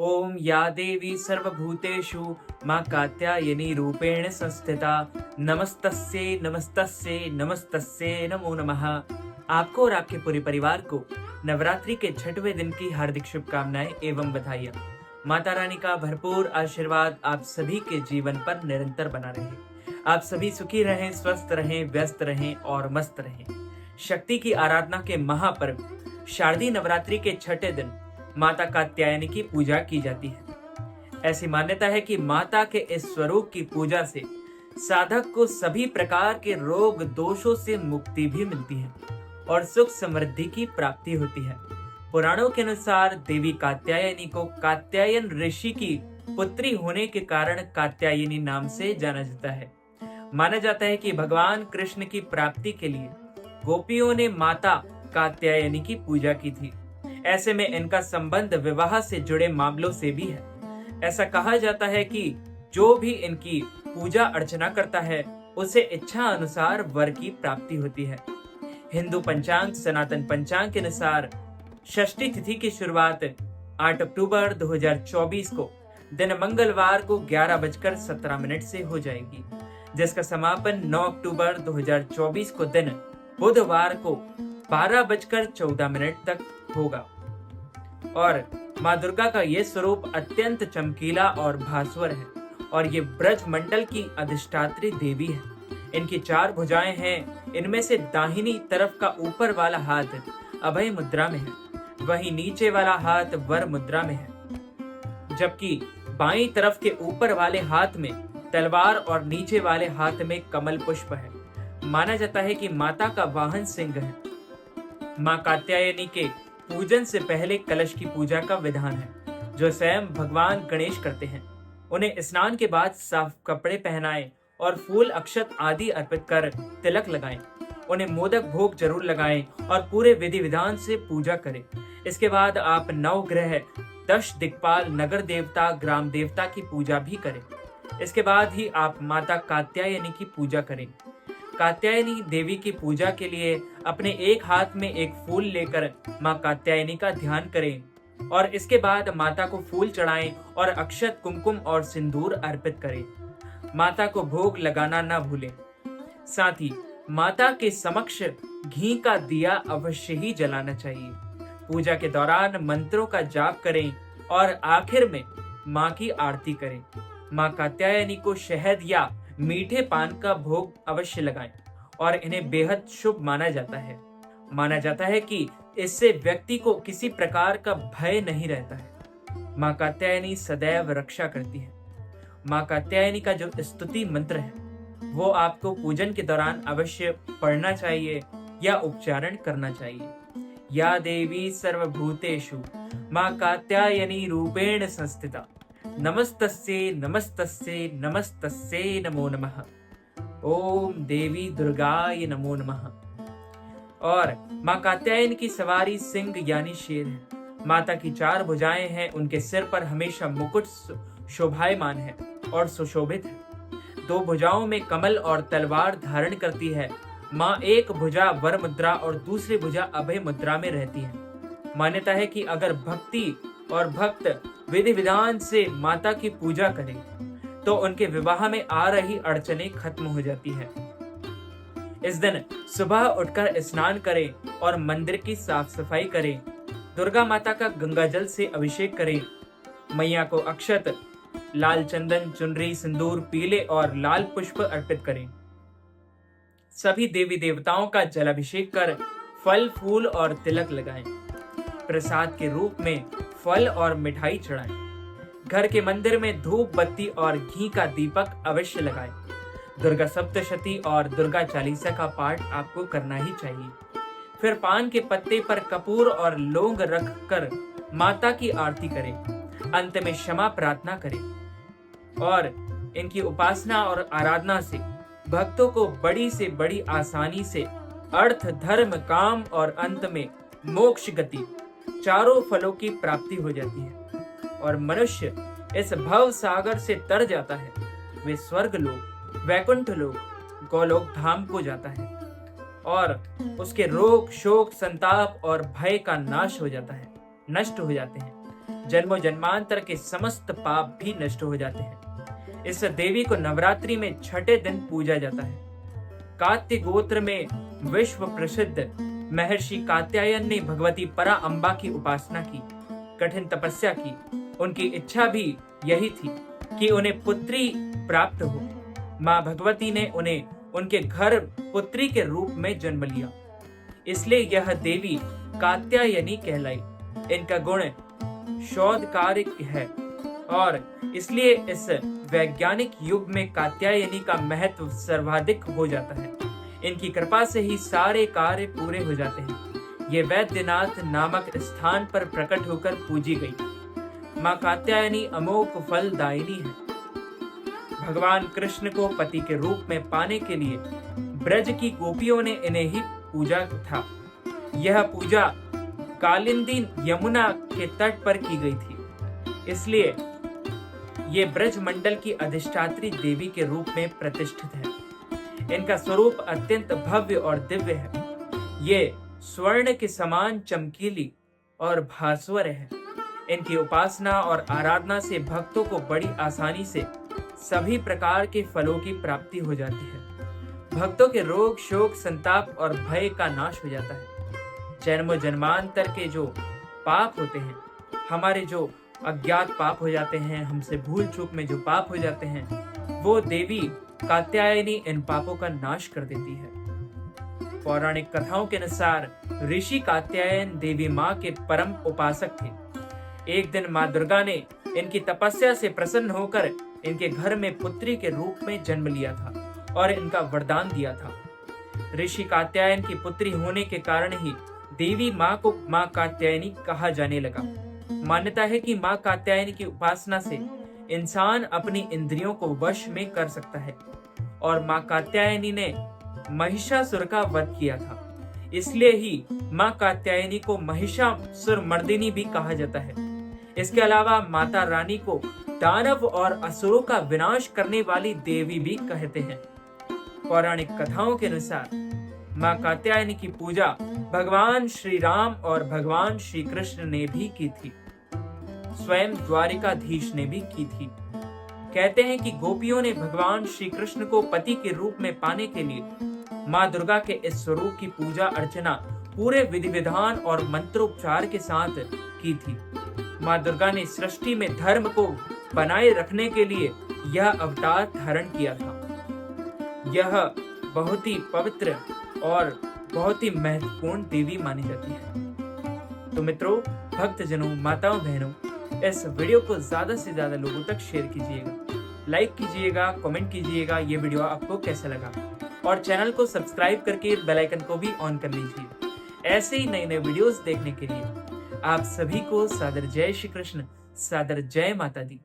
ओम या देवी सर्वभूतेषु मां कात्यायनी रूपेण संस्थिता नमस्तस्यै नमस्तस्यै नमस्तस्यै नमो नमः। आपको और आपके पूरे परिवार को नवरात्रि के छठवें दिन की हार्दिक शुभकामनाएं एवं बधाइयां। माता रानी का भरपूर आशीर्वाद आप सभी के जीवन पर निरंतर बना रहे। आप सभी सुखी रहें, स्वस्थ रहें, व्यस्त रहें और मस्त रहें। शक्ति की आराधना के महापर्व शारदीय नवरात्रि के छठे दिन माता कात्यायनी की पूजा की जाती है। ऐसी मान्यता है कि माता के इस स्वरूप की पूजा से साधक को सभी प्रकार के रोग दोषों से मुक्ति भी मिलती है और सुख समृद्धि की प्राप्ति होती है। पुराणों के अनुसार देवी कात्यायनी को कात्यायन ऋषि की पुत्री होने के कारण कात्यायनी नाम से जाना जाता है। माना जाता है कि भगवान कृष्ण की प्राप्ति के लिए गोपियों ने माता कात्यायनी की पूजा की थी। ऐसे में इनका संबंध विवाह से जुड़े मामलों से भी है। ऐसा कहा जाता है कि जो भी इनकी पूजा अर्चना करता है उसे इच्छा अनुसार वर की प्राप्ति होती है। हिंदू पंचांग सनातन पंचांग के अनुसार षष्ठी तिथि की शुरुआत 8 अक्टूबर 2024 को दिन मंगलवार को 11:17 से हो जाएगी, जिसका समापन 9 अक्टूबर 2024 को दिन बुधवार को 12:14 तक होगा। और माँ दुर्गा का ये स्वरूप अत्यंत चमकीला और भास्वर है और ये ब्रज मंडल की अधिष्ठात्री देवी है। इनकी 4 भुजाएं हैं। इनमें से दाहिनी तरफ का ऊपर वाला हाथ अभय मुद्रा में है, वहीं नीचे वाला हाथ वर मुद्रा में है, जबकि बाईं तरफ के ऊपर वाले हाथ में तलवार और नीचे वाले हाथ में कमल पुष्प है। माना जाता है कि माता का वाहन सिंह है। मां कात्यायनी के पूजन से पहले कलश की पूजा का विधान है, जो स्वयं भगवान गणेश करते हैं। उन्हें स्नान के बाद साफ कपड़े पहनाएं और फूल अक्षत आदि अर्पित कर तिलक लगाएं। उन्हें मोदक भोग जरूर लगाएं और पूरे विधि विधान से पूजा करें। इसके बाद आप नवग्रह, 10 दिक्पाल, नगर देवता, ग्राम देवता की पूजा भी करें। इसके बाद ही आप माता कात्यायनी की पूजा करें। कात्यायनी देवी की पूजा के लिए अपने एक हाथ में एक फूल लेकर मां कात्यायनी का ध्यान करें और इसके बाद माता को फूल चढ़ाएं और अक्षत, कुमकुम और सिंदूर अर्पित करें। माता को भोग लगाना न भूलें। साथ ही माता के समक्ष घी का दिया अवश्य ही जलाना चाहिए। पूजा के दौरान मंत्रों का जाप करें और आखिर में मां की आरती करें। मां कात्यायनी को शहद या मीठे पान का भोग अवश्य लगाएं और इन्हें बेहद शुभ माना जाता है। माना जाता है कि इससे व्यक्ति को किसी प्रकार का भय नहीं रहता है। मां कात्यायनी सदैव रक्षा करती है। मां कात्यायनी का जो स्तुति मंत्र है वो आपको पूजन के दौरान अवश्य पढ़ना चाहिए या उच्चारण करना चाहिए। या देवी सर्वभूतेषु मां कात्यायनी रूपेण संस्थिता नमस्तस्यै नमस्तस्यै नमस्तस्यै नमो नमः। ओम देवी दुर्गाय नमो नमः। और मां कात्यायनी की सवारी सिंह यानी शेर है। माता की 4 भुजाएं हैं। उनके सिर पर हमेशा मुकुट शोभायमान है और सुशोभित है। 2 भुजाओं में कमल और तलवार धारण करती है। मां एक भुजा वर मुद्रा और दूसरी भुजा अभय मुद्रा में रहती है। मान्यता है कि अगर भक्ति और भक्त विधि विधान से माता की पूजा करें तो उनके विवाह में आ रही अड़चनें खत्म हो जाती है। इस दिन सुबह उठकर स्नान करें और मंदिर की साफ सफाई करें। दुर्गा माता का गंगा जल से अभिषेक करें। मैया को अक्षत, लाल चंदन, चुनरी, सिंदूर, पीले और लाल पुष्प अर्पित करें। सभी देवी देवताओं का जलाभिषेक कर फल, फूल और तिलक लगाएं। प्रसाद के रूप में फल और मिठाई चढ़ाएं। घर के मंदिर में धूप बत्ती और घी का दीपक अवश्य लगाएं। दुर्गा सप्तशती और दुर्गा चालीसा का पाठ आपको करना ही चाहिए। फिर पान के पत्ते पर कपूर और लौंग रखकर माता की आरती करें। अंत में क्षमा प्रार्थना करें और इनकी उपासना और आराधना से भक्तों को बड़ी से बड़ी आसानी से अर्थ, धर्म, काम और अंत में मोक्ष गति, चारों फलों की प्राप्ति हो जाती है और मनुष्य इस भव सागर से तर जाता है। वे स्वर्ग लोक, वैकुंठ लोक, गोलोक धाम को जाता है और उसके रोग, शोक, संताप और भय का नाश हो जाता है, नष्ट हो जाते हैं। जन्मों जन्मांतर के समस्त पाप भी नष्ट हो जाते हैं। इस देवी को नवरात्रि में छठे दिन पूजा जाता है। कात्य गोत्र में विश्व प्रसिद्ध महर्षि कात्यायन ने भगवती परा अम्बा की उपासना की, कठिन तपस्या की। उनकी इच्छा भी यही थी कि उन्हें पुत्री प्राप्त हो। माँ भगवती ने उन्हें उनके घर पुत्री के रूप में जन्म लिया, इसलिए यह देवी कात्यायनी कहलाई। इनका गुण शोधकारिक है और इसलिए इस वैज्ञानिक युग में कात्यायनी का महत्व सर्वाधिक हो जाता है। इनकी कृपा से ही सारे कार्य पूरे हो जाते हैं। ये वैद्यनाथ नामक स्थान पर प्रकट होकर पूजी गई। माँ कात्यायनी अमोघ फलदायिनी है। भगवान कृष्ण को पति के रूप में पाने के लिए ब्रज की गोपियों ने इन्हें ही पूजा था। यह पूजा कालिंदी यमुना के तट पर की गई थी, इसलिए ये ब्रज मंडल की अधिष्ठात्री देवी के रूप में प्रतिष्ठित है। इनका स्वरूप अत्यंत भव्य और दिव्य है। ये स्वर्ण के समान चमकीली और भास्वर है। इनकी उपासना और आराधना से भक्तों को बड़ी आसानी से सभी प्रकार के फलों की प्राप्ति हो जाती है। भक्तों के रोग, शोक, संताप और भय का नाश हो जाता है। जन्म जन्मांतर के जो पाप होते हैं, हमारे जो अज्ञात पाप हो जाते हैं, हमसे भूल चूक में जो पाप हो जाते हैं, वो देवी कात्यायनी इन पापों का नाश कर देती है। पौराणिक कथाओं के अनुसार ऋषि कात्यायन देवी माँ के परम उपासक थे। एक दिन माँ दुर्गा ने इनकी तपस्या से प्रसन्न होकर इनके घर में पुत्री के रूप में जन्म लिया था और इनका वरदान दिया था। ऋषि कात्यायन की पुत्री होने के कारण ही देवी माँ को माँ कात्यायनी कहा जाने लगा। मान्यता है कि माँ कात्यायनी की उपासना से इंसान अपनी इंद्रियों को वश में कर सकता है और माँ कात्यायनी ने महिषासुर का वध किया था। इसलिए ही माँ कात्यायनी को महिषासुर मर्दिनी भी कहा जाता है। इसके अलावा माता रानी को दानव और असुरों का विनाश करने वाली देवी भी कहते हैं। पौराणिक कथाओं के अनुसार माँ कात्यायनी की पूजा भगवान श्री राम और भगवान श्री कृष्ण ने भी की थी। स्वयं द्वारिकाधीश ने भी की थी। कहते हैं कि गोपियों ने भगवान श्री कृष्ण को पति के रूप में पाने के लिए माँ दुर्गा के इस स्वरूप की पूजा अर्चना पूरे विधि विधान और मंत्रोपचार के साथ की थी। माँ दुर्गा ने सृष्टि में धर्म को बनाए रखने के लिए यह अवतार धारण किया था। यह बहुत ही पवित्र और बहुत ही महत्वपूर्ण देवी मानी जाती है। तो मित्रों, भक्तजनों, माताओं, बहनों, इस वीडियो को ज्यादा से ज्यादा लोगों तक शेयर कीजिएगा, लाइक कीजिएगा, कमेंट कीजिएगा ये वीडियो आपको कैसा लगा और चैनल को सब्सक्राइब करके बेल आइकन को भी ऑन कर लीजिए। ऐसे ही नए नए वीडियोस देखने के लिए आप सभी को सादर जय श्री कृष्ण, सादर जय माता दी।